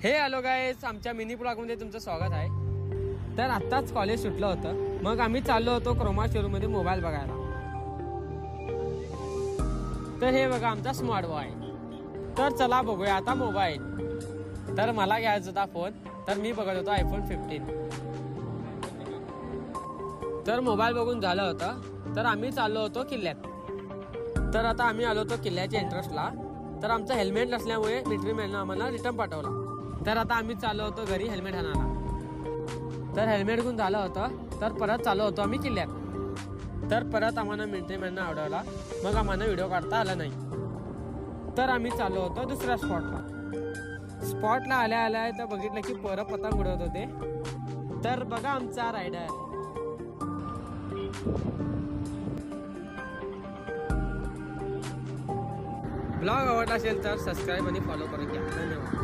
हे hello guys, आमच्या mini ब्लॉगमध्ये तुमचं स्वागत आहे। तर आत्ताच कॉलेज सुटलं होतं, मग आम्ही चाललो होतो क्रोमा शोरूम मध्ये मोबाईल बघायला। तर हे बघा आमचा स्मार्ट बॉय। तर चला बघूया आता मोबाईल। तर मला घ्यायचा होता फोन, तर मी बघत होतो आयफोन 15। तर मोबाईल बघून झालं होतं, तर आम्ही चाललो होतो किल्ल्यात। तर आता आम्ही आलो होतो किल्ल्याच्या एंट्रन्सला। तर आमचं हेल्मेट नसल्यामुळे मिलिटरी मॅननं आम्हाला रिटर्न पाठवला। तर आता आम्ही चाललो होतो घरी हेल्मेट आणायला। तर हेल्मेट घेऊन झालं होतं, तर परत चाललो होतो आम्ही किल्ल्यात। तर परत आम्हाला मिलिटरी मॅननं अडवला, मग आम्हाला व्हिडिओ काढता आला नाही। तर आम्ही चाललो होतो दुसऱ्या स्पॉटला आल्या आल्या तर बघितलं की पोरं पतंग उडवत होते। तर बघा आमचा रायडर। ब्लॉग आवडला असेल तर सबस्क्राईब आणि फॉलो करून घ्या। धन्यवाद।